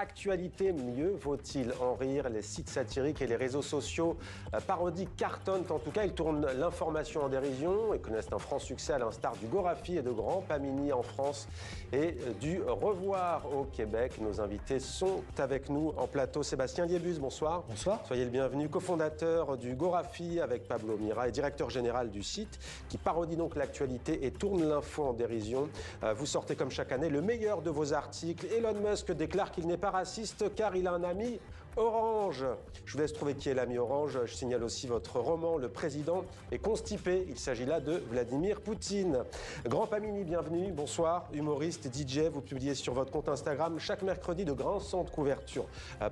actualité, mieux vaut-il en rire? Les sites satiriques et les réseaux sociaux parodiques cartonnent. En tout cas, ils tournent l'information en dérision et connaissent un franc succès à l'instar du Gorafi et de Grand Pamini en France et du Revoir au Québec. Nos invités sont avec nous en plateau. Sébastien Liébus, bonsoir. Bonsoir. Soyez le bienvenu, cofondateur du Gorafi avec Pablo Mira et directeur général du site qui parodie donc l'actualité et tourne l'info en dérision. Vous sortez comme chaque année le meilleur de vos articles. Elon Musk déclare qu'il n'est pas raciste car il a un ami orange. Je vous laisse trouver qui est l'ami orange. Je signale aussi votre roman Le Président est constipé. Il s'agit là de Vladimir Poutine. Grand Pamini, bienvenue. Bonsoir. Humoriste, DJ, vous publiez sur votre compte Instagram chaque mercredi de grands sons de couverture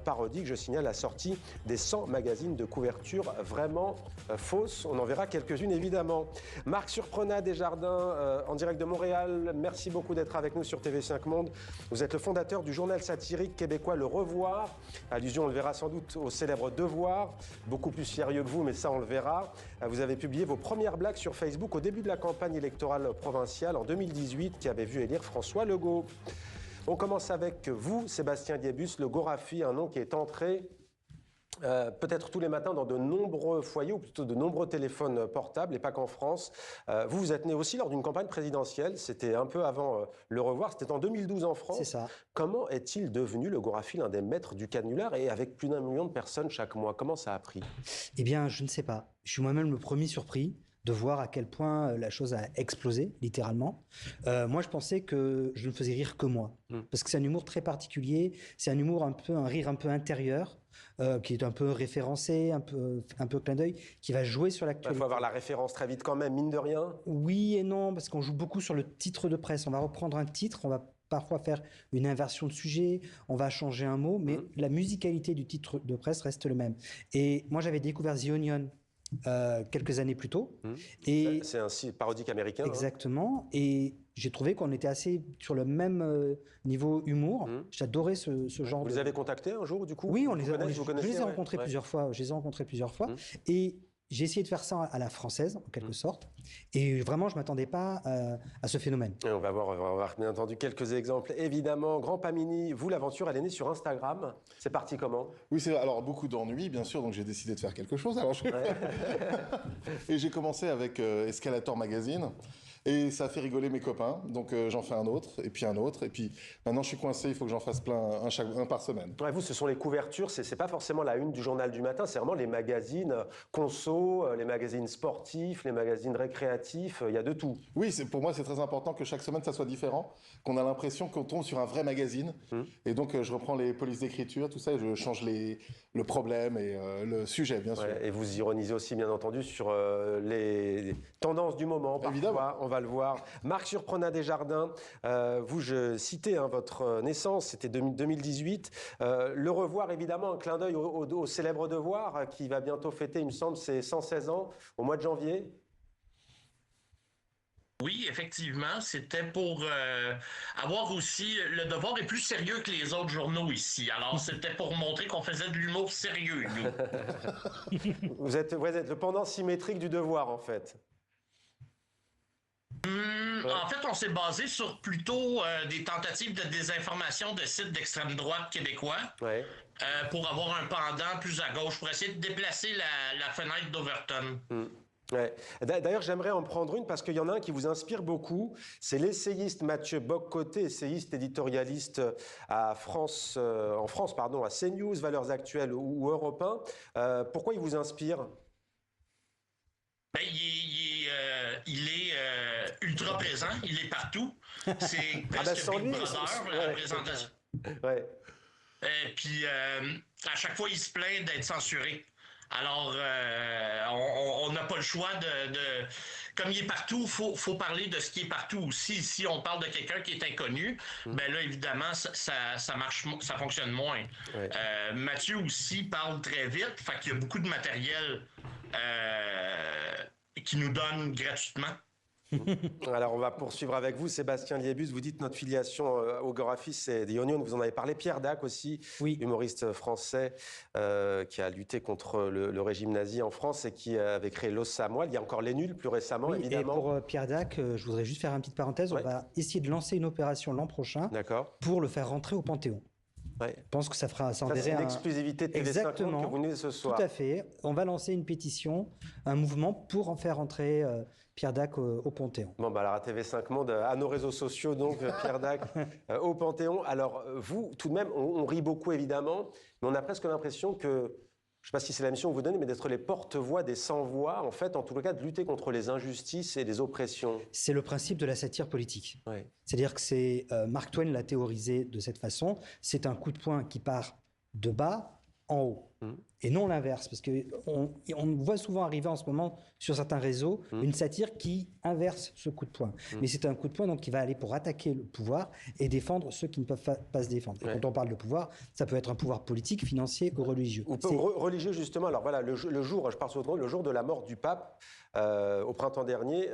parodiques. Je signale la sortie des 100 magazines de couverture vraiment fausses. On en verra quelques-unes évidemment. Marc Surprenat Desjardins en direct de Montréal. Merci beaucoup d'être avec nous sur TV5 Monde. Vous êtes le fondateur du journal satirique québécois Le Revoir. Allusion, on le verra sans doute au célèbre Devoir. Beaucoup plus sérieux que vous, mais ça on le verra. Vous avez publié vos premières blagues sur Facebook au début de la campagne électorale provinciale en 2018 qui avait vu élire François Legault. On commence avec vous, Sébastien Liébus, le Gorafi, un nom qui est entré peut-être tous les matins dans de nombreux foyers, ou plutôt de nombreux téléphones portables, et pas qu'en France. Vous êtes né aussi lors d'une campagne présidentielle, c'était un peu avant Le Revoir, c'était en 2012 en France. C'est ça. Comment est-il devenu, le Gorafi, l'un des maîtres du canular, et avec plus d'1 million de personnes chaque mois? Comment ça a pris? Eh bien, je ne sais pas. Je suis moi-même le premier surpris de voir à quel point la chose a explosé, littéralement. Moi, je pensais que je ne faisais rire que moi. Parce que c'est un humour très particulier, c'est un humour un rire un peu intérieur, qui est un peu référencé, un peu clin d'œil, qui va jouer sur l'actualité. Il faut avoir la référence très vite quand même, mine de rien. Oui et non, parce qu'on joue beaucoup sur le titre de presse. On va reprendre un titre, on va parfois faire une inversion de sujet, on va changer un mot, mais la musicalité du titre de presse reste le même. Et moi, j'avais découvert The Onion quelques années plus tôt. Et c'est un site parodique américain. Exactement. Et j'ai trouvé qu'on était assez sur le même niveau humour. J'adorais ce genre Vous les avez contactés un jour, du coup? Oui, je les ai rencontrés plusieurs fois. Je les ai rencontrés plusieurs fois. Et j'ai essayé de faire ça à la française, en quelque sorte. Et vraiment, je ne m'attendais pas à ce phénomène. Et on va voir bien entendu quelques exemples. Évidemment, Grand Pamini, vous, l'aventure, elle est née sur Instagram. C'est parti comment? Oui, c'est alors beaucoup d'ennuis, bien sûr, donc j'ai décidé de faire quelque chose. Alors et j'ai commencé avec Escalator Magazine. Et ça a fait rigoler mes copains, donc j'en fais un autre, et puis maintenant je suis coincé, il faut que j'en fasse plein, un par semaine. Ouais, vous, ce sont les couvertures, c'est pas forcément la une du journal du matin, c'est vraiment les magazines conso, les magazines sportifs, les magazines récréatifs, il y a de tout. Oui, pour moi c'est très important que chaque semaine ça soit différent, qu'on a l'impression qu'on tombe sur un vrai magazine, et donc je reprends les polices d'écriture, tout ça, et je change le problème et le sujet, bien sûr. Et vous ironisez aussi, bien entendu, sur les tendances du moment, parfois. Évidemment. On va le voir. Marc Surprenat Desjardins, vous, je citais votre naissance, c'était 2018. Le Revoir, évidemment, un clin d'œil au célèbre Devoir, qui va bientôt fêter, il me semble, ses 116 ans, au mois de janvier. Oui, effectivement, c'était pour avoir aussi... Le Devoir est plus sérieux que les autres journaux ici. Alors, c'était pour montrer qu'on faisait de l'humour sérieux, nous. Vous êtes le pendant symétrique du Devoir, en fait. En fait, on s'est basé sur plutôt des tentatives de désinformation de sites d'extrême droite québécois pour avoir un pendant plus à gauche, pour essayer de déplacer la fenêtre d'Overton. Ouais. D'ailleurs, j'aimerais en prendre une parce qu'il y en a un qui vous inspire beaucoup. C'est l'essayiste Mathieu Bock-Côté, essayiste éditorialiste en France, à CNews, Valeurs Actuelles ou Europe 1. Pourquoi il vous inspire? Ben, il est ultra présent, il est partout. C'est presque Big Brother, la présentation. Ouais. Et puis, à chaque fois, il se plaint d'être censuré. Alors, on n'a pas le choix de... Comme il est partout, faut parler de ce qui est partout aussi. Si on parle de quelqu'un qui est inconnu, ben là, évidemment, ça marche, ça fonctionne moins. Ouais. Mathieu aussi parle très vite, fait qu'il y a beaucoup de matériel qui nous donne gratuitement. Alors, on va poursuivre avec vous, Sébastien Liébus. Vous dites notre filiation au Gorafi, c'est The Onion. Vous en avez parlé. Pierre Dac aussi, humoriste français qui a lutté contre le régime nazi en France et qui avait créé L'Os à Moelle. Il y a encore Les Nuls, plus récemment, évidemment. Et pour Pierre Dac, je voudrais juste faire une petite parenthèse. On va essayer de lancer une opération l'an prochain pour le faire rentrer au Panthéon. Ouais. Je pense que ça C'est enverrait une exclusivité de TV5 Exactement. que vous venez ce soir. Tout à fait. On va lancer une pétition, un mouvement pour en faire entrer Pierre Dac au Panthéon. Bon, bah alors à TV5 Monde, à nos réseaux sociaux, donc Pierre Dac au Panthéon. Alors vous, tout de même, on rit beaucoup évidemment, mais on a presque l'impression que, je ne sais pas si c'est la mission que vous donnez, mais d'être les porte-voix des sans-voix, en fait, en tout cas, de lutter contre les injustices et les oppressions. C'est le principe de la satire politique. Ouais. C'est-à-dire que Mark Twain l'a théorisé de cette façon. C'est un coup de poing qui part de bas en haut. Et non l'inverse, parce qu'on voit souvent arriver en ce moment sur certains réseaux une satire qui inverse ce coup de poing. Mais c'est un coup de poing donc, qui va aller pour attaquer le pouvoir et défendre ceux qui ne peuvent pas se défendre. Et quand on parle de pouvoir, ça peut être un pouvoir politique, financier ou religieux. Ou religieux, justement. Alors voilà, le jour, je parle sur le jour de la mort du pape, au printemps dernier,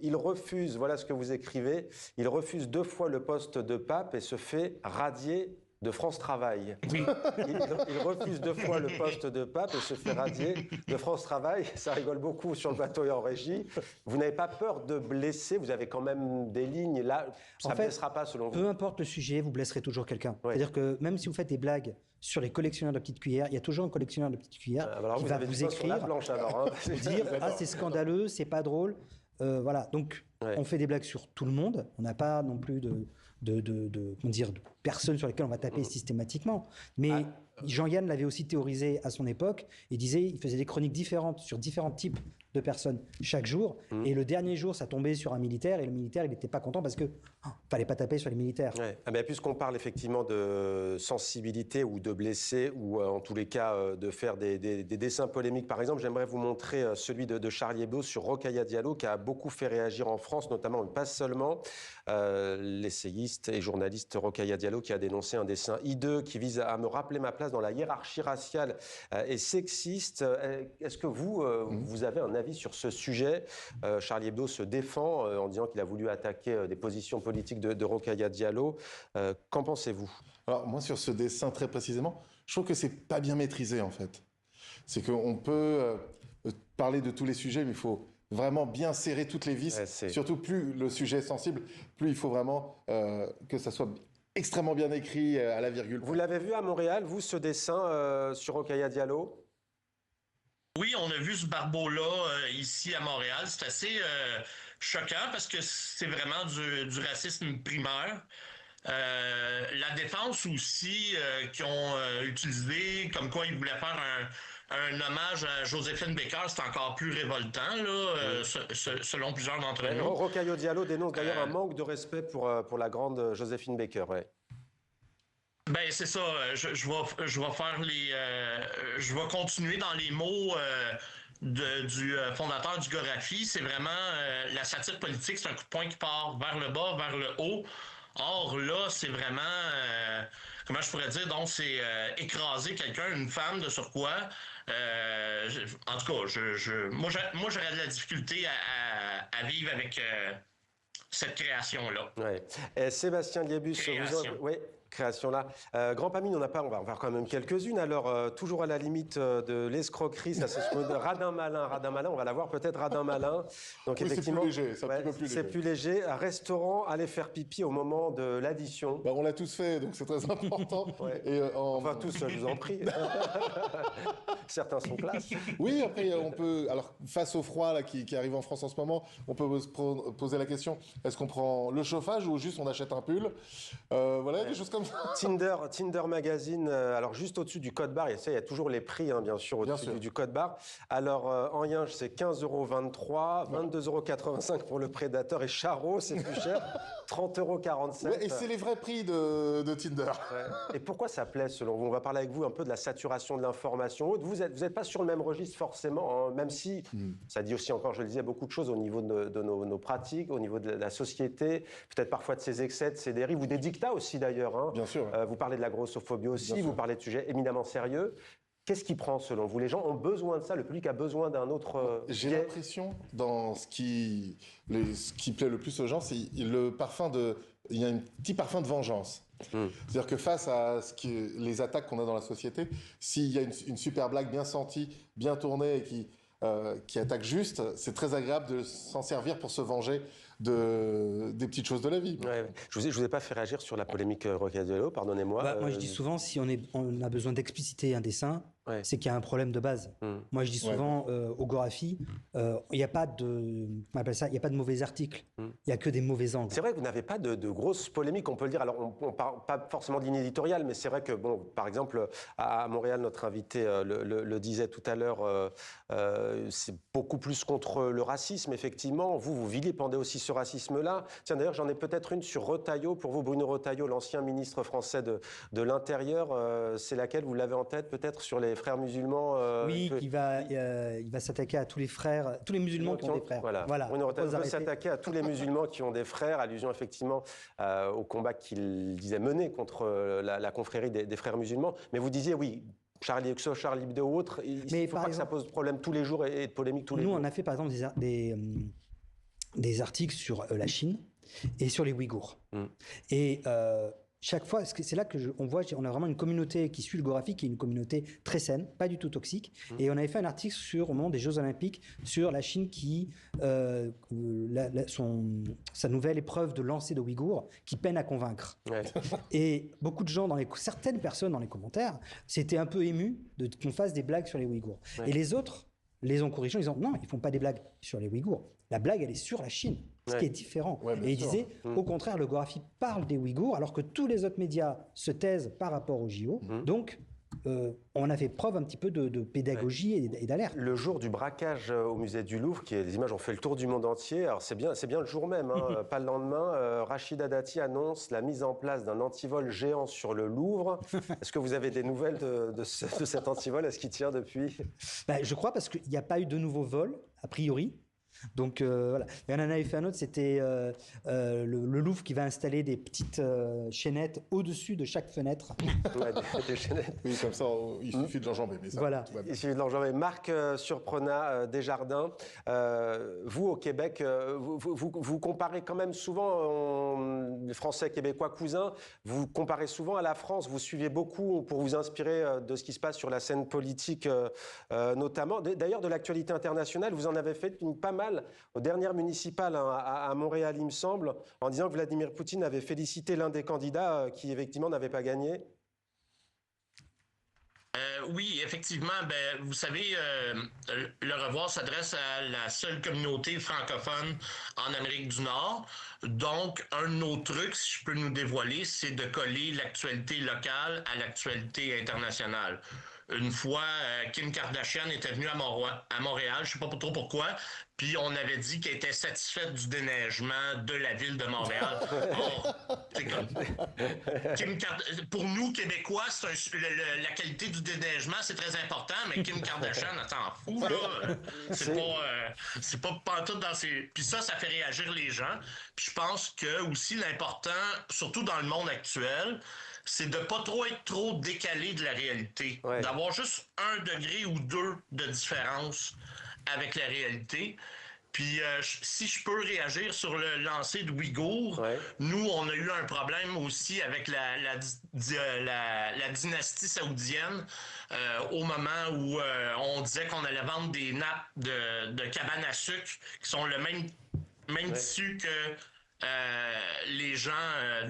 il refuse, voilà ce que vous écrivez, il refuse 2 fois le poste de pape et se fait radier de France Travail. Oui. Il refuse 2 fois le poste de pape et se fait radier de France Travail. Ça rigole beaucoup sur le plateau et en régie. Vous n'avez pas peur de blesser? Vous avez quand même des lignes là. Ça ne blessera pas selon vous? Peu importe le sujet, vous blesserez toujours quelqu'un. Ouais. C'est-à-dire que même si vous faites des blagues sur les collectionneurs de petites cuillères, il y a toujours un collectionneur de petites cuillères qui va vous écrire, sur la planche, alors, hein. vous dire « Ah, c'est scandaleux, c'est pas drôle ». Voilà, donc on fait des blagues sur tout le monde. On n'a pas non plus de personnes sur lesquelles on va taper systématiquement. Mais Jean-Yann l'avait aussi théorisé à son époque. Il faisait des chroniques différentes sur différents types de personnes chaque jour. Et le dernier jour, ça tombait sur un militaire. Et le militaire, il n'était pas content parce que fallait pas taper sur les militaires. Ouais. Mais puisqu'on parle effectivement de sensibilité ou de blesser, ou en tous les cas de faire des dessins polémiques, par exemple, j'aimerais vous montrer celui de Charlie Hebdo sur Rokhaya Diallo, qui a beaucoup fait réagir en France, notamment, mais pas seulement, l'essayiste et journaliste Rokhaya Diallo, qui a dénoncé un dessin hideux qui vise à me rappeler ma place dans la hiérarchie raciale et sexiste. Est-ce que vous avez un avis sur ce sujet? Charlie Hebdo se défend en disant qu'il a voulu attaquer des positions politiques de Rokhaya Diallo. Qu'en pensez-vous? Alors moi, sur ce dessin très précisément, je trouve que c'est pas bien maîtrisé en fait. C'est qu'on peut parler de tous les sujets, mais il faut vraiment bien serrer toutes les vis. Surtout plus le sujet est sensible, plus il faut vraiment que ça soit extrêmement bien écrit à la virgule. Vous l'avez vu à Montréal, vous, ce dessin sur Rokhaya Diallo? Oui, on a vu ce barbeau-là ici à Montréal. C'est assez choquant parce que c'est vraiment du racisme primaire. La défense aussi qui ont utilisé comme quoi ils voulaient faire un hommage à Joséphine Baker, c'est encore plus révoltant là, selon plusieurs d'entre nous. Rokhaya Diallo dénonce d'ailleurs un manque de respect pour la grande Joséphine Baker. Ouais. Ben c'est ça. Je vais faire je vais continuer dans les mots du fondateur du Gorafi. C'est vraiment la satire politique, c'est un coup de poing qui part vers le bas, vers le haut. Or là, c'est vraiment comment je pourrais dire, donc c'est écraser quelqu'un, une femme de surcroît. En tout cas, moi j'aurais de la difficulté à vivre avec cette création-là. Ouais. Sébastien Liebus, création-là. Grand Pamine, on va en faire quand même quelques-unes. Alors, toujours à la limite de l'escroquerie, ça se de Radin Malin, on va l'avoir peut-être Radin Malin. Donc, effectivement, c'est un petit peu plus léger. C'est plus léger. Un restaurant, aller faire pipi au moment de l'addition. Bah, on l'a tous fait, donc c'est très important. Et, enfin, tous, je vous en prie. Certains sont classe. Oui, après, on peut. Alors, face au froid là, qui arrive en France en ce moment, on peut se poser la question, est-ce qu'on prend le chauffage ou juste on achète un pull? Voilà, des choses comme ça. Tinder Magazine, alors juste au-dessus du code barre, il y a toujours les prix, hein, bien sûr, au-dessus du code barre. Alors, en Yinge, c'est 15,23 €, 22,85 € pour le Prédateur, et Charo, c'est plus cher, 30,47 €. Ouais, et c'est les vrais prix de Tinder. Ouais. Et pourquoi ça plaît, selon vous? On va parler avec vous un peu de la saturation de l'information. Vous n'êtes pas sur le même registre, forcément, hein, même si ça dit aussi, encore, je le disais, beaucoup de choses au niveau de nos pratiques, au niveau de la société, peut-être parfois de ses excès, de ses dérives, ou des dictats aussi, d'ailleurs. Hein. Bien sûr. Vous parlez de la grossophobie aussi, vous parlez de sujets éminemment sérieux. Qu'est-ce qui prend, selon vous? Les gens ont besoin de ça, le public a besoin d'un autre... J'ai l'impression, dans ce qui plaît le plus aux gens, c'est le parfum il y a un petit parfum de vengeance. C'est-à-dire que face à les attaques qu'on a dans la société, s'il y a une super blague bien sentie, bien tournée et qui attaque juste, c'est très agréable de s'en servir pour se venger des petites choses de la vie. Ouais. Je vous ai pas fait réagir sur la polémique Roccadello, pardonnez-moi. Moi, je dis souvent, si on a besoin d'expliciter un dessin, c'est qu'il y a un problème de base. Moi, je dis souvent au Gorafi, il n'y a pas de, on appelle ça, il y a pas de mauvais articles. Il y a que des mauvais angles. C'est vrai que vous n'avez pas de grosses polémiques, on peut le dire. Alors, on parle pas forcément de ligne éditoriale, mais c'est vrai que, bon, par exemple, à Montréal, notre invité le disait tout à l'heure, c'est beaucoup plus contre le racisme, effectivement. Vous vilipendez aussi ce racisme-là. Tiens, d'ailleurs, j'en ai peut-être une sur Retailleau. Pour vous, Bruno Retailleau, l'ancien ministre français de l'Intérieur, c'est laquelle vous l'avez en tête, peut-être, sur les frères musulmans Oui, il va s'attaquer à tous les frères, tous les musulmans qui ont des frères. Voilà. Bruno Retailleau veut s'attaquer à tous les musulmans qui ont des frères, allusion effectivement au combat qu'il disait mener contre la confrérie des frères musulmans. Mais vous disiez, oui, Charlie Hebdo ou autre, il ne faut pas que ça pose problème tous les jours et de polémique tous les jours. Nous, on a fait par exemple des articles sur la Chine et sur les Ouïghours. Et chaque fois, c'est là on voit, on a vraiment une communauté qui suit le Gorafi, qui est une communauté très saine, pas du tout toxique. Et on avait fait un article au moment des Jeux Olympiques sur la Chine qui, sa nouvelle épreuve de lancer de Ouïghours, qui peine à convaincre. Ouais. Et beaucoup de gens, certaines personnes dans les commentaires, s'étaient un peu émus qu'on fasse des blagues sur les Ouïghours. Ouais. Et les autres les ont corrigés en disant non, ils font pas des blagues sur les Ouïghours. La blague, elle est sur la Chine, ce qui est différent. Ouais, et il disait, au contraire, le Gorafi parle des Ouïghours, alors que tous les autres médias se taisent par rapport aux JO. Donc, on a fait preuve un petit peu de pédagogie et d'alerte. Le jour du braquage au musée du Louvre, les images ont fait le tour du monde entier. Alors c'est bien le jour même, hein, pas le lendemain. Rachida Dati annonce la mise en place d'un antivol géant sur le Louvre. Est-ce que vous avez des nouvelles de cet antivol? Est-ce qu'il tient depuis? Je crois parce qu'il n'y a pas eu de nouveau vol, a priori. Donc voilà. Et on en avait fait un autre, c'était le Louvre qui va installer des petites chaînettes au-dessus de chaque fenêtre. Ouais, des chaînettes. Oui, comme ça, il suffit de l'enjamber. Mais ça, voilà. Il suffit de l'enjamber. Marc Surprenat, Desjardins, vous au Québec, vous comparez quand même souvent, les Français, Québécois, cousins, vous comparez souvent à la France. Vous suivez beaucoup pour vous inspirer de ce qui se passe sur la scène politique, notamment. D'ailleurs, de l'actualité internationale, vous en avez fait pas mal aux dernières municipales à Montréal, il me semble, en disant que Vladimir Poutine avait félicité l'un des candidats qui, effectivement, n'avait pas gagné. Oui, effectivement. Vous savez, le Revoir s'adresse à la seule communauté francophone en Amérique du Nord. Donc, un de nos trucs, si je peux nous dévoiler, c'est de coller l'actualité locale à l'actualité internationale. Une fois, Kim Kardashian était venue à Montréal, je ne sais pas trop pourquoi, puis on avait dit qu'elle était satisfaite du déneigement de la ville de Montréal. Pour nous, Québécois, la qualité du déneigement, c'est très important, mais Kim Kardashian, elle s'en fout, là. C'est pas pantoute dans ses... Puis ça fait réagir les gens. Puis je pense que aussi l'important, surtout dans le monde actuel, c'est de pas trop être trop décalé de la réalité. Ouais. D'avoir juste 1 degré ou 2 de différence avec la réalité. Puis si je peux réagir sur le lancer de Ouïghours, nous, on a eu un problème aussi avec la dynastie saoudienne au moment où on disait qu'on allait vendre des nappes de cabane à sucre qui sont le même tissu que les gens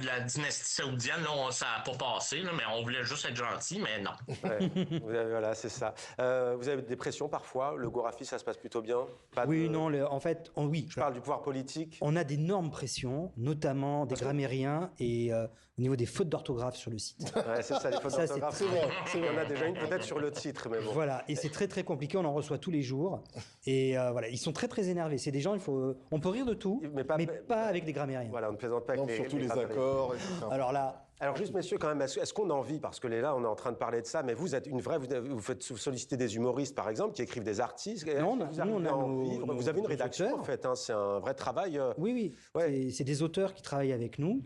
de la dynastie saoudienne, là, ça n'a pas passé, là, mais on voulait juste être gentil, mais non. Voilà, c'est ça. Vous avez des pressions parfois. Le Gorafi, ça se passe plutôt bien? En fait, oui. Je parle du pouvoir politique. On a d'énormes pressions, notamment des grammairiens et au niveau des fautes d'orthographe sur le site. Ouais, c'est ça, les fautes d'orthographe. C'est vrai. Il y en a déjà une peut-être sur le titre, mais bon. Voilà, et c'est très très compliqué. On en reçoit tous les jours. Et voilà, ils sont très très énervés. C'est des gens, on peut rire de tout, mais pas avec des grammairiens. Voilà, on ne plaisante pas avec surtout les accords. Alors juste, messieurs, quand même, est-ce qu'on a envie, parce que là, on est en train de parler de ça, mais vous êtes une vraie, vous sollicitez des humoristes, par exemple, qui écrivent des artistes. Vous avez une rédaction, en fait, hein, c'est un vrai travail. Oui. Ouais. C'est des auteurs qui travaillent avec nous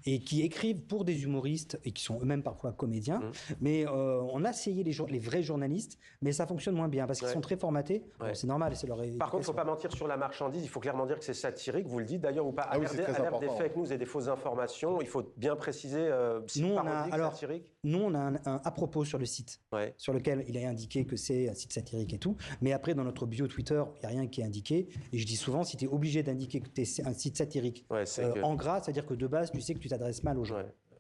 et qui écrivent pour des humoristes et qui sont eux-mêmes parfois comédiens. Mais on a essayé les vrais journalistes, mais ça fonctionne moins bien parce qu'ils sont très formatés. Bon, c'est normal, c'est leur éducation. Par contre, il ne faut pas mentir sur la marchandise. Il faut clairement dire que c'est satirique. Vous le dites d'ailleurs ou pas. Alerte des fake news et des fausses informations. Il faut bien préciser. site parodique, satirique? Nous, on a un à propos sur le site, sur lequel il est indiqué que c'est un site satirique et tout. Mais après, dans notre bio Twitter, il n'y a rien qui est indiqué. Et je dis souvent, si tu es obligé d'indiquer que tu es un site satirique en gras, c'est-à-dire que de base, tu sais que tu t'adresses mal aux gens.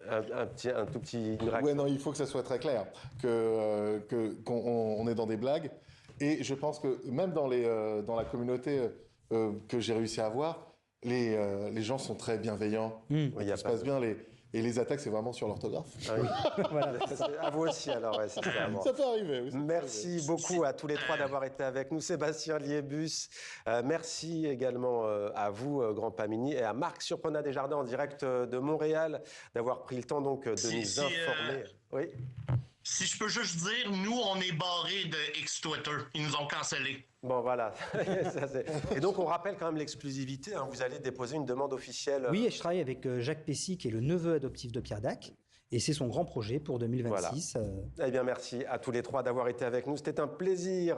Un tout petit... Ouais, non, il faut que ça soit très clair, qu'on est dans des blagues. Et je pense que même dans la communauté que j'ai réussi à avoir, les gens sont très bienveillants. Ça se passe bien. Et les attaques, c'est vraiment sur l'orthographe. Ah oui. Voilà, à vous aussi, alors. Ouais, ça peut arriver. Oui, merci beaucoup à tous les trois d'avoir été avec nous. Sébastien Liébus, merci également à vous, Grand Pamini, et à Marc Surprenat-Desjardins en direct de Montréal, d'avoir pris le temps donc de nous informer. Oui. Si je peux juste dire, nous, on est barrés de X-Twitter. Ils nous ont cancellés. Bon, voilà. Et donc, on rappelle quand même l'exclusivité. Hein. Vous allez déposer une demande officielle. Oui, et je travaille avec Jacques Pessy, qui est le neveu adoptif de Pierre Dac. Et c'est son grand projet pour 2026. Voilà. Eh bien, merci à tous les trois d'avoir été avec nous. C'était un plaisir.